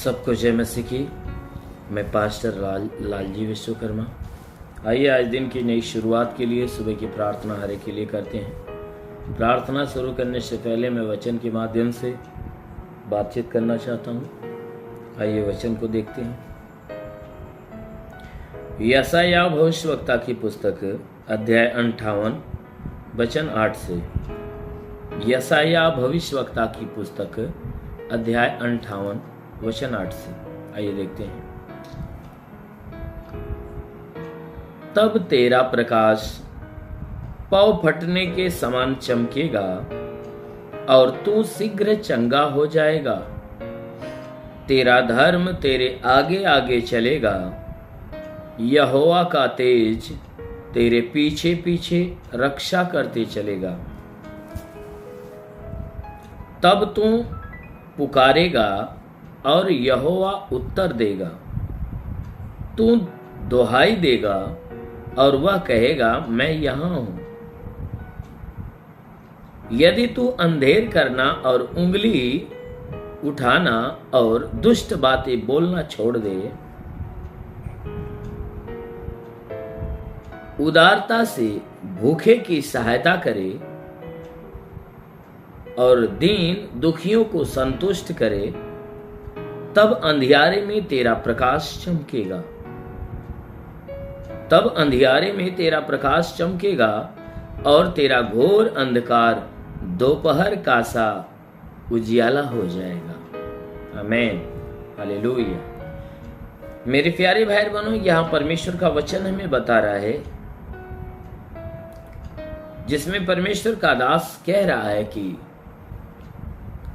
सबको जय मसीह की। मैं पास्टर लालजी विश्वकर्मा। आइए आज दिन की नई शुरुआत के लिए सुबह की प्रार्थना हरे के लिए करते हैं। प्रार्थना शुरू करने से पहले मैं वचन के माध्यम से बातचीत करना चाहता हूँ। आइए वचन को देखते हैं। यशायाह भविष्यवक्ता की पुस्तक अध्याय 58 वचन 8 से। यशायाह भविष्यवक्ता की पुस्तक अध्याय 58 वचन 8 से। आइए देखते हैं। तब तेरा प्रकाश पौ फटने के समान चमकेगा और तू शीघ्र चंगा हो जाएगा। तेरा धर्म तेरे आगे आगे चलेगा। यहोवा का तेज तेरे पीछे पीछे रक्षा करते चलेगा। तब तू पुकारेगा और यहोवा उत्तर देगा। तू दुहाई देगा और वह कहेगा मैं यहां हूं। यदि तू अंधेर करना और उंगली उठाना और दुष्ट बातें बोलना छोड़ दे, उदारता से भूखे की सहायता करे और दीन दुखियों को संतुष्ट करे, तब अंधियारे में तेरा प्रकाश चमकेगा। तब अंधियारे में तेरा प्रकाश चमकेगा और तेरा घोर अंधकार दोपहर का सा उजियाला हो जाएगा। आमीन, हालेलुया। मेरे प्यारे भाई बहनों, यहाँ परमेश्वर का वचन हमें बता रहा है, जिसमें परमेश्वर का दास कह रहा है कि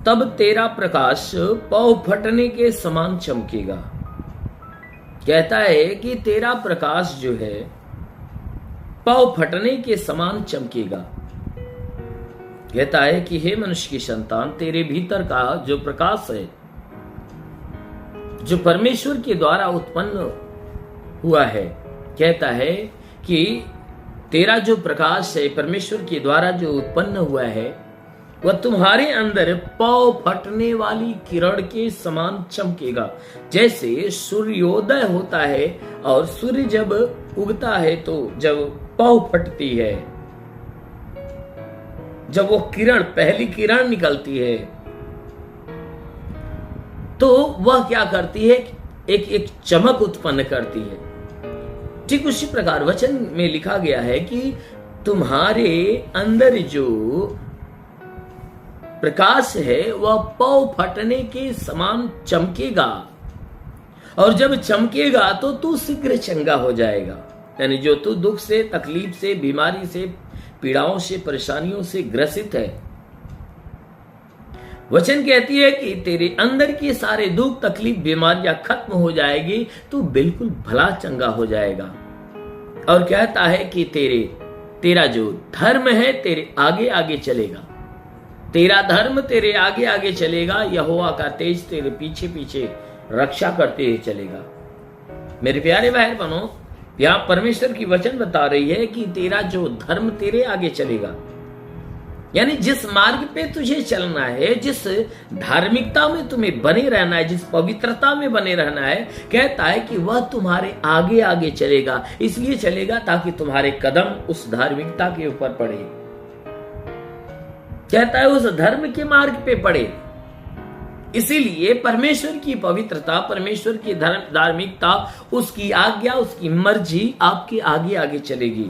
तब तेरा प्रकाश पौ फटने के समान चमकेगा। कहता है कि तेरा प्रकाश जो है पौ फटने के समान चमकेगा। कहता है कि हे मनुष्य की संतान, तेरे भीतर का जो प्रकाश है, जो परमेश्वर के द्वारा उत्पन्न हुआ है, कहता है कि तेरा जो प्रकाश है परमेश्वर के द्वारा जो उत्पन्न हुआ है, वह तुम्हारे अंदर पौ फटने वाली किरण के समान चमकेगा। जैसे सूर्योदय होता है और सूर्य जब उगता है तो जब पौ फटती है, जब वो किरण पहली किरण निकलती है, तो वह क्या करती है? एक चमक उत्पन्न करती है। ठीक उसी प्रकार वचन में लिखा गया है कि तुम्हारे अंदर जो प्रकाश है वह पौ फटने के समान चमकेगा, और जब चमकेगा तो तू शीघ्र चंगा हो जाएगा। यानी जो तू दुख से, तकलीफ से, बीमारी से, पीड़ाओं से, परेशानियों से ग्रसित है, वचन कहती है कि तेरे अंदर के सारे दुख, तकलीफ, बीमारियां खत्म हो जाएगी, तू बिल्कुल भला चंगा हो जाएगा। और कहता है कि तेरा जो धर्म है तेरे आगे आगे चलेगा। तेरा धर्म तेरे आगे आगे चलेगा। यहोवा का तेज तेरे पीछे पीछे रक्षा करते हुए चलेगा। मेरे प्यारे भाई बहनों, यहां परमेश्वर की वचन बता रही है कि तेरा जो धर्म तेरे आगे चलेगा। यानी जिस मार्ग पे तुझे चलना है, जिस धार्मिकता में तुम्हें बने रहना है, जिस पवित्रता में बने रहना है, कहता है कि वह तुम्हारे आगे आगे चलेगा। इसलिए चलेगा ताकि तुम्हारे कदम उस धार्मिकता के ऊपर पड़े। कहता है उस धर्म के मार्ग पे पड़े। इसीलिए परमेश्वर की पवित्रता, परमेश्वर की धार्मिकता, उसकी आज्ञा, उसकी मर्जी आपके आगे आगे चलेगी।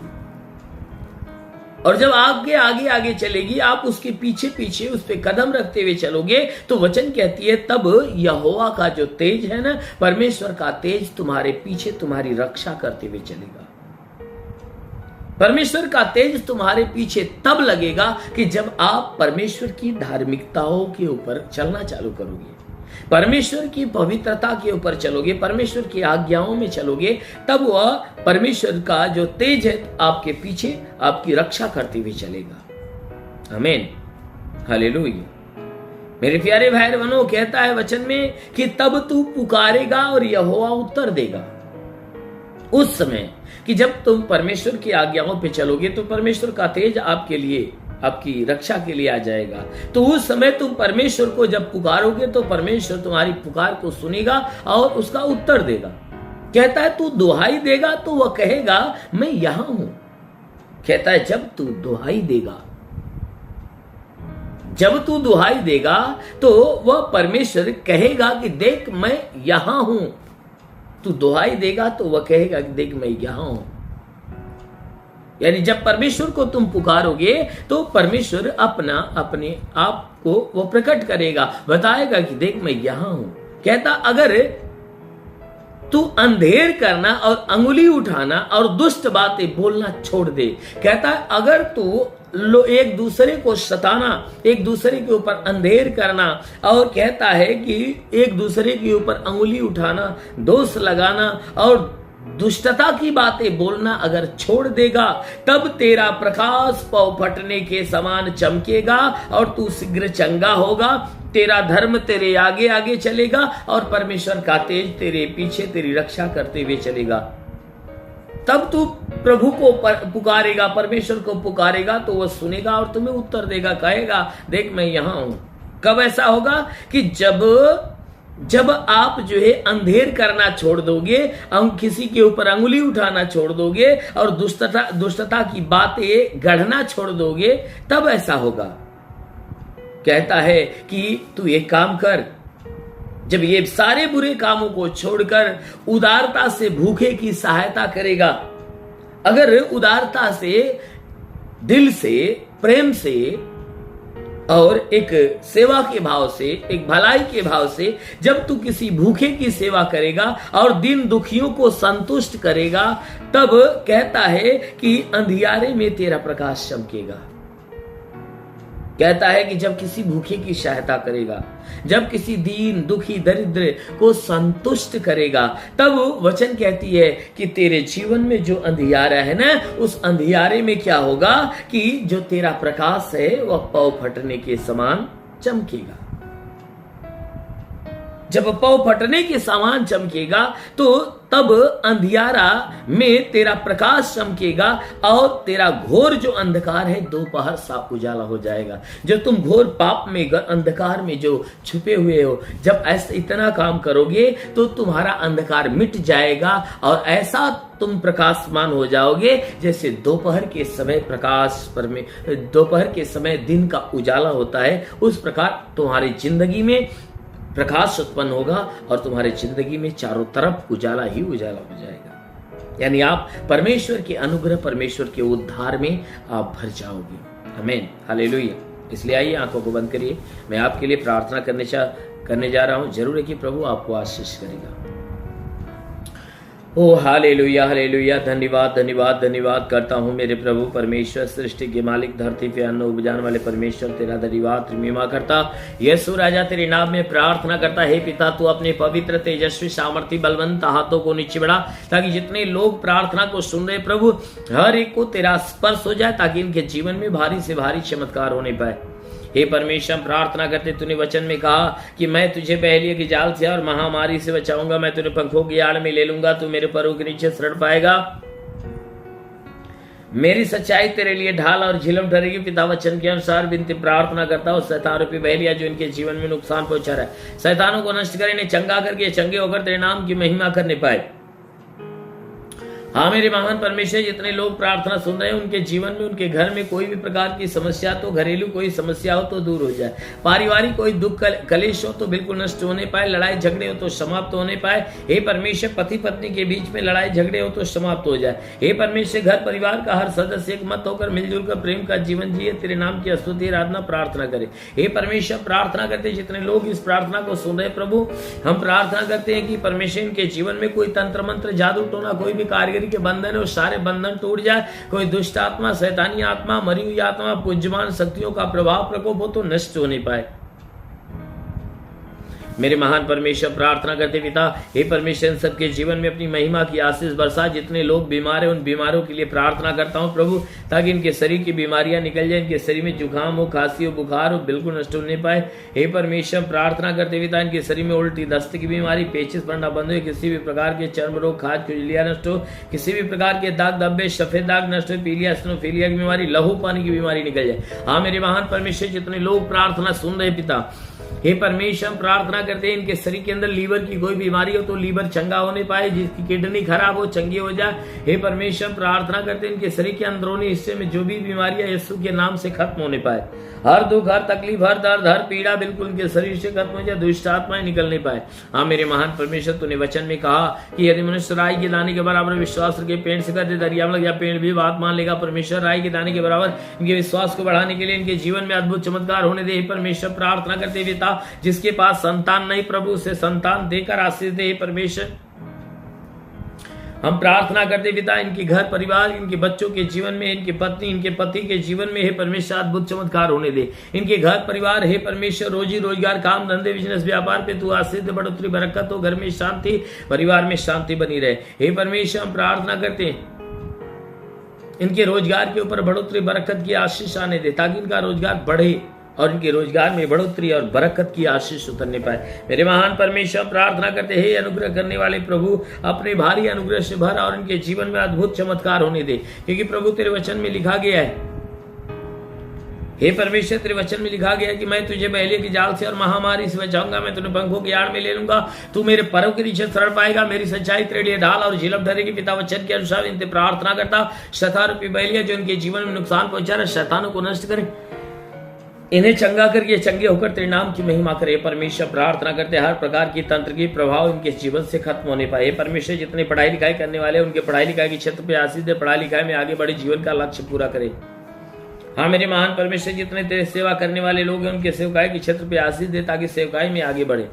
और जब आपके आगे आगे चलेगी, आप उसके पीछे पीछे उस पे कदम रखते हुए चलोगे, तो वचन कहती है तब यहोवा का जो तेज है ना, परमेश्वर का तेज तुम्हारे पीछे तुम्हारी रक्षा करते हुए चलेगा। परमेश्वर का तेज तुम्हारे पीछे तब लगेगा कि जब आप परमेश्वर की धार्मिकताओं के ऊपर चलना चालू करोगे, परमेश्वर की पवित्रता के ऊपर चलोगे, परमेश्वर की आज्ञाओं में चलोगे, तब वह परमेश्वर का जो तेज है आपके पीछे आपकी रक्षा करते हुए चलेगा। आमीन, हालेलुया। मेरे प्यारे भाई बहनों, कहता है वचन में कि तब तू पुकारेगा और यहोवा उत्तर देगा। उस समय कि जब तुम परमेश्वर की आज्ञाओं पे चलोगे तो परमेश्वर का तेज आपके लिए आपकी रक्षा के लिए आ जाएगा। तो उस समय तुम परमेश्वर को जब पुकारोगे तो परमेश्वर तुम्हारी पुकार को सुनेगा और उसका उत्तर देगा। कहता है तू दुहाई देगा तो वह कहेगा मैं यहां हूं। कहता है जब तू दुहाई देगा तो वह परमेश्वर कहेगा कि देख मैं यहां हूं। तू दुहाई देगा तो वह कहेगा कि देख मैं यहां हूं। यानी जब परमेश्वर को तुम पुकारोगे तो परमेश्वर अपने आप को वो प्रकट करेगा, बताएगा कि देख मैं यहां हूं। कहता अगर तू अंधेर करना और अंगुली उठाना और दुष्ट बातें बोलना छोड़ दे। कहता है अगर तू एक दूसरे को सताना, एक दूसरे के ऊपर अंधेर करना और कहता है कि एक दूसरे के ऊपर अंगुली उठाना, दोष लगाना और दुष्टता की बातें बोलना अगर छोड़ देगा, तब तेरा प्रकाश पौ फटने के समान चमकेगा और तू शीघ्र चंगा होगा। तेरा धर्म तेरे आगे आगे चलेगा और परमेश्वर का तेज तेरे पीछे तेरी रक्षा करते हुए चलेगा। तब तू प्रभु को पुकारेगा, परमेश्वर को पुकारेगा तो वह सुनेगा और तुम्हें उत्तर देगा, कहेगा देख मैं यहां हूं। कब ऐसा होगा कि जब आप जो है अंधेर करना छोड़ दोगे, किसी के ऊपर अंगुली उठाना छोड़ दोगे और दुष्टता की बातें गढ़ना छोड़ दोगे, तब ऐसा होगा। कहता है कि तू एक काम कर, जब ये सारे बुरे कामों को छोड़कर उदारता से भूखे की सहायता करेगा, अगर उदारता से, दिल से, प्रेम से और एक सेवा के भाव से, एक भलाई के भाव से जब तू किसी भूखे की सेवा करेगा और दीन दुखियों को संतुष्ट करेगा, तब कहता है कि अंधियारे में तेरा प्रकाश चमकेगा। कहता है कि जब किसी भूखे की सहायता करेगा, जब किसी दीन दुखी दरिद्र को संतुष्ट करेगा, तब वचन कहती है कि तेरे जीवन में जो अंधियारा है ना, उस अंधियारे में क्या होगा कि जो तेरा प्रकाश है वह पौ फटने के समान चमकेगा। जब पौ फटने के समान चमकेगा तो तब अंधियारा में तेरा प्रकाश चमकेगा और तेरा घोर जो अंधकार है दोपहर सा उजाला हो जाएगा। जब तुम घोर पाप में, अंधकार में जो छुपे हुए हो, जब ऐसा इतना काम करोगे तो तुम्हारा अंधकार मिट जाएगा और ऐसा तुम प्रकाशमान हो जाओगे जैसे दोपहर के समय दोपहर के समय दिन का उजाला होता है। उस प्रकार तुम्हारी जिंदगी में प्रकाश उत्पन्न होगा और तुम्हारी जिंदगी में चारों तरफ उजाला ही उजाला हो जाएगा। यानी आप परमेश्वर के अनुग्रह, परमेश्वर के उद्धार में आप भर जाओगे। आमीन, हालेलुया। इसलिए आइए आंखों को बंद करिए, मैं आपके लिए प्रार्थना करने जा रहा हूं। जरूर है कि प्रभु आपको आशीष करेगा। ओ हालेलुया, हालेलुया। धन्यवाद धन्यवाद धन्यवाद करता हूँ मेरे प्रभु परमेश्वर, सृष्टि के मालिक, धरती पे अन्न उपजाने वाले परमेश्वर, तेरा धन्यवाद महिमा करता। यीशु राजा तेरे नाम में प्रार्थना करता है पिता, तू अपने पवित्र तेजस्वी सामर्थ्य बलवंत हाथों को नीचे बढ़ा, ताकि जितने लोग प्रार्थना को सुन रहे प्रभु, हर एक को तेरा स्पर्श हो जाए, ताकि इनके जीवन में भारी से भारी चमत्कार होने पाए। हे परमेश्वर, प्रार्थना करते, तूने वचन में कहा कि मैं तुझे पहले की जाल से और महामारी से बचाऊंगा, मैं तुझे पंखों की आड़ में ले लूंगा, तू मेरे पैरों के नीचे शरण पाएगा, मेरी सच्चाई तेरे लिए ढाल और झिलम ठहरेगी। पिता वचन के अनुसार विनती प्रार्थना करता हूँ, शैतान रूपी बहलिया जो इनके जीवन में नुकसान पहुंचा रहा है, शैतानों को नष्ट कर, इन्हें चंगा करके चंगे होकर तेरे नाम की महिमा करने पाए। हाँ मेरे महान परमेश्वर, जितने लोग प्रार्थना सुन रहे हैं उनके जीवन में, उनके घर में कोई भी प्रकार की समस्या, तो घरेलू कोई समस्या हो तो दूर हो जाए, पारिवारिक कोई दुख कलेश हो तो बिल्कुल नष्ट होने पाए, लड़ाई झगड़े हो तो समाप्त होने पाए। हे परमेश्वर, पति पत्नी के बीच में लड़ाई झगड़े हो तो समाप्त हो जाए। हे परमेश्वर, घर परिवार का हर सदस्य एक मत होकर मिलजुल कर प्रेम का जीवन जिए, तेरे नाम की स्तुति आराधना प्रार्थना करे। हे परमेश्वर, प्रार्थना करते जितने लोग इस प्रार्थना को सुन रहे प्रभु, हम प्रार्थना करते हैं कि परमेश्वर के जीवन में कोई तंत्र मंत्र, जादू टोना, कोई भी कारीगरी के बंधन है, सारे बंधन टूट जाए। कोई दुष्ट आत्मा, शैतानी आत्मा, मरी हुई आत्मा, पूज्यमान शक्तियों का प्रभाव प्रकोप हो तो नष्ट हो नहीं पाए। मेरे महान परमेश्वर, प्रार्थना करते पिता, हे परमेश्वर, इन सबके जीवन में अपनी महिमा की आशीष बरसा। जितने लोग बीमार हैं उन बीमारों के लिए प्रार्थना करता हूं प्रभु, ताकि इनके शरीर की बीमारियां निकल जाए, इनके शरीर में जुकाम हो, खांसी हो, बुखार हो, बिल्कुल नष्ट होने पाए। हे परमेश्वर, प्रार्थना करते पिता, इनके शरीर में उल्टी, दस्त की बीमारी, पेचिस पड़ना बंद हो, किसी भी प्रकार के चर्म रोग, खाज खुजलियां नष्ट हो, किसी भी प्रकार के दाग धब्बे, सफेद दाग नष्ट हो, पीलिया, स्नोफीलिया की बीमारी, लहू पानी की बीमारी निकल जाए। हाँ मेरे महान परमेश्वर, जितने लोग प्रार्थना सुन रहे पिता, हे परमेश्वर, हम प्रार्थना करते हैं इनके शरीर के अंदर लीवर की कोई बीमारी हो तो लीवर चंगा होने पाए, जिसकी किडनी खराब हो चंगी हो जाए। हे परमेश्वर, प्रार्थना करते हैं इनके शरीर के अंदरूनी हिस्से में जो भी बीमारियां यीशु के नाम से खत्म होने पाए। हर दुख, हर तकलीफ, हर दर्द, हर पीड़ा बिल्कुल इनके शरीर से खत्म हो जाए, दुष्ट आत्माएं निकलने पाए। हाँ मेरे महान परमेश्वर, तूने वचन में कहा कि यदि मनुष्य राई के दाने के बराबर विश्वास रखे, पेड़ से कर दरिया में लग जाए, पेड़ भी बात मान लेगा। परमेश्वर, राई के दाने के बराबर इनके विश्वास को बढ़ाने के लिए इनके जीवन में अद्भुत चमत्कार होने दे। परमेश्वर, प्रार्थना करते पिता, जिसके पास संतान नहीं प्रभु, उसे संतान देकर आशीष दे। परमेश्वर, हम प्रार्थना करते पिता, इनके घर परिवार, इनके बच्चों के जीवन में, इनके पत्नी, इनके पति के जीवन में हे परमेश्वर अद्भुत चमत्कार होने दे। इनके घर परिवार हे परमेश्वर, रोजी रोजगार, काम धंधे, बिजनेस व्यापार पे तू आशीष दे, बढ़ोतरी बरकत हो, घर में शांति, परिवार में शांति बनी रहे। हे परमेश्वर, हम प्रार्थना करते हैं इनके रोजगार के ऊपर बढ़ोतरी बरकत की आशीष आने दे, ताकि इनका रोजगार बढ़े और इनके रोजगार में बढ़ोतरी और बरकत की आशीष उतरने पाए। मेरे महान परमेश्वर, प्रार्थना करते हैं अनुग्रह करने वाले प्रभु, अपने भारी अनुग्रह से भर और इनके जीवन में अद्भुत चमत्कार होने दे, क्योंकि प्रभु तेरे वचन में लिखा गया है, हे परमेश्वर, तेरे वचन में लिखा गया है कि मैं तुझे बहेलिये की जाल से और महामारी से बचाऊंगा, मैं तुझे पंखों की आड़ में ले लूंगा, तू मेरे पैरों के नीचे शरण पाएगा, मेरी सच्चाई तेरे लिए ढाल और झिलम धरेगी। पिता वचन के अनुसार इनसे प्रार्थना करता, शैतान रूपी बहेलिया जो इनके जीवन में नुकसान पहुंचा रहा, शैतानों को नष्ट करे, इन्हें चंगा करके चंगे होकर तेरे नाम की महिमा करे। परमेश्वर, प्रार्थना करते हर प्रकार की तंत्र की प्रभाव इनके जीवन से खत्म होने पाए। परमेश्वर, जितने पढ़ाई लिखाई करने वाले उनके पढ़ाई लिखाई के क्षेत्र पे आशीष दे, पढ़ाई लिखाई में आगे बढ़े, जीवन का लक्ष्य पूरा करे। हाँ मेरे महान परमेश्वर, जितने तेरे सेवा करने वाले लोग हैं उनके सेवकाई के क्षेत्र पे आशीष दे, ताकि सेवकाई में आगे बढ़े।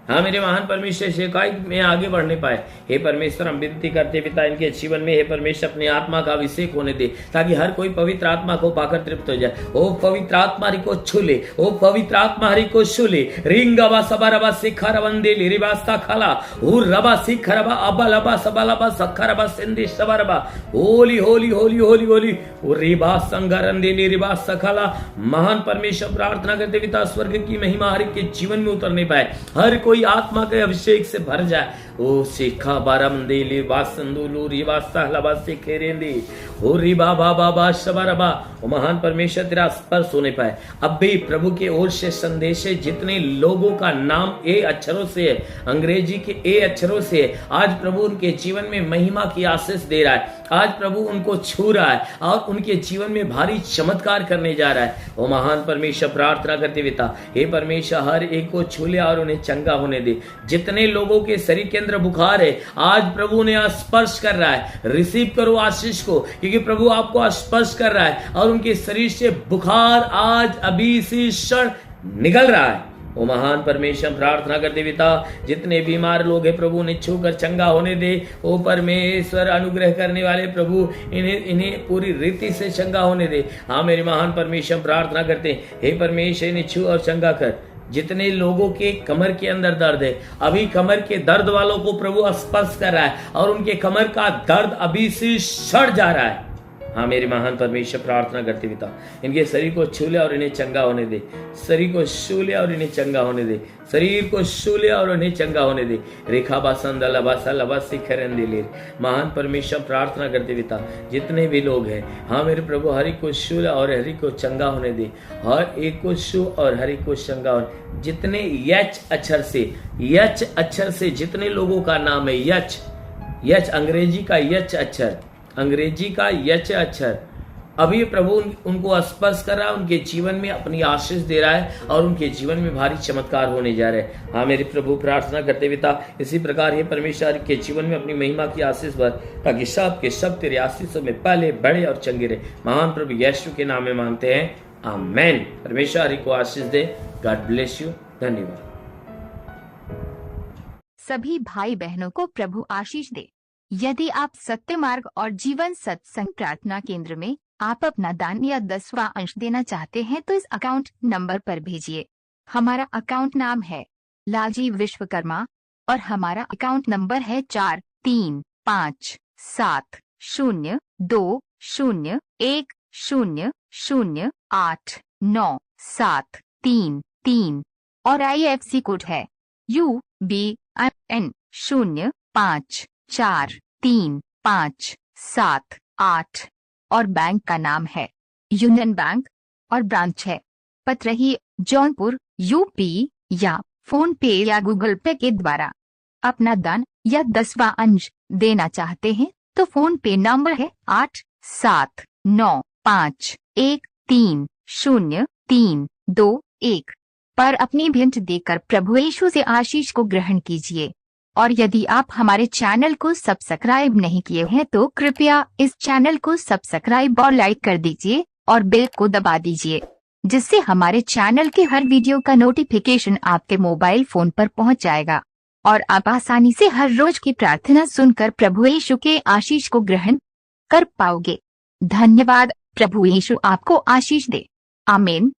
हाँ मेरे महान परमेश्वर, सेवकाई में आगे बढ़ने पाए। हे परमेश्वर, हम विनती करते पिता, इनके जीवन में हे परमेश्वर अपनी आत्मा का अभिषेक होने दे, ताकि हर कोई पवित्र आत्मा को पाकर तृप्त हो जाए। ओ पवित्र आत्मा हरि को छू ले, ओ पवित्र आत्मा हरि को छू ले। रिंगवा सबरवा शिखरवंदे लिरिवास्ता खला उर रबा शिखरवा अबलबा सबलबा सखरबा सिंधि सबरबा होली होली होली होली होली रिबा संगरंदे लिरिबा सखला। महान परमेश्वर, प्रार्थना करते पिता, स्वर्ग की महिमा हर के जीवन में उतरने पाए, हर कोई आत्मा के अभिषेक से भर जाए। ओ शिखा बारम देली वासंदुलू रिवा सहलबा सिखेरेंदी ओ रिबा बाबा बा शबरबा। ओ महान परमेश्वर, तेरा स्पर्श होने पाए। अब भी प्रभु के ओर से संदेश है, जितने लोगों का नाम ए अक्षरों से है, अंग्रेजी के ए अक्षरों से है, आज प्रभु उनके जीवन में महिमा की आशीष दे रहा है। आज प्रभु उनको छू रहा है और उनके जीवन में भारी चमत्कार करने जा रहा है। ओ महान परमेश्वर, प्रार्थना करते पिता, हे परमेश्वर, हर एक को छू ले और उन्हें चंगा होने दे। जितने लोगों के शरीर के अंदर बुखार है, आज प्रभु ने स्पर्श कर रहा है। रिसीव करो आशीष को, क्योंकि प्रभु आपको स्पर्श कर रहा है और उनके शरीर से बुखार आज अभी इसी क्षण निकल रहा है। ओ महान परमेश्वर, प्रार्थना करते पिता, जितने बीमार लोग हैं प्रभु ने छूकर चंगा होने दे। ओ परमेश्वर, अनुग्रह करने वाले प्रभु, इन्हें पूरी रीति से चंगा होने दे। हाँ मेरे महान परमेश्वर, प्रार्थना करते हैं, हे परमेश्वर, इन्हें छू और चंगा कर। जितने लोगों के कमर के अंदर दर्द है, अभी कमर के दर्द वालों को प्रभु स्पर्श कर रहा है और उनके कमर का दर्द अभी से सड़ जा रहा है। हाँ मेरे महान परमेश्वर, प्रार्थना करते पिता, इनके शरीर को छू ले और इन्हें चंगा होने दे। शरीर को छू ले और इन्हें चंगा होने दे। शरीर को छू ले और उन्हें चंगा होने दे। रेखा बासंद लबासा लबासी खरंदिले। महान परमेश्वर, प्रार्थना करते पिता, जितने भी लोग हैं, हाँ मेरे प्रभु, हरि को छू ले और हरि को चंगा होने दे। हर एक को छू और हरि को चंगा होने। जितने यच अक्षर से जितने लोगों का नाम है, यच अंग्रेजी का यच अक्षर, अंग्रेजी का यच अक्षर, अभी प्रभु उनको स्पर्श कर रहा है, उनके जीवन में अपनी आशीष दे रहा है और उनके जीवन में भारी चमत्कार होने जा रहे हैं। हाँ मेरे प्रभु, प्रार्थना करते पिता, इसी प्रकार ये परमेश्वर के जीवन में अपनी महिमा की आशीष भर, ताकि सब के सब तेरे आशीषों में पहले बड़े और चंगे रहे। महान प्रभु यीशु के नाम में मांगते हैं, आमेन। परमेश्वर को आशीष दे। God bless you. धन्यवाद। सभी भाई बहनों को प्रभु आशीष दे। यदि आप सत्य मार्ग और जीवन सत्संग प्रार्थना केंद्र में आप अपना दान या 10वां अंश देना चाहते हैं तो इस अकाउंट नंबर पर भेजिए। हमारा अकाउंट नाम है लालजी विश्वकर्मा और हमारा अकाउंट नंबर है 43502001089733 और IFC कोड है UBIN 054357 और बैंक का नाम है यूनियन बैंक और ब्रांच है पतरही जौनपुर यूपी या फोन पे या गूगल पे के द्वारा अपना दान या 10वां अंश देना चाहते हैं तो फोन पे नंबर है 8795130321 पर अपनी भेंट देकर प्रभु यीशु से आशीष को ग्रहण कीजिए। और यदि आप हमारे चैनल को सब्सक्राइब नहीं किए हैं तो कृपया इस चैनल को सब्सक्राइब और लाइक कर दीजिए और बेल को दबा दीजिए, जिससे हमारे चैनल के हर वीडियो का नोटिफिकेशन आपके मोबाइल फोन पर पहुंच जाएगा और आप आसानी से हर रोज की प्रार्थना सुनकर प्रभु यीशु के आशीष को ग्रहण कर पाओगे। धन्यवाद। प्रभु यीशु आपको आशीष दे। आमीन।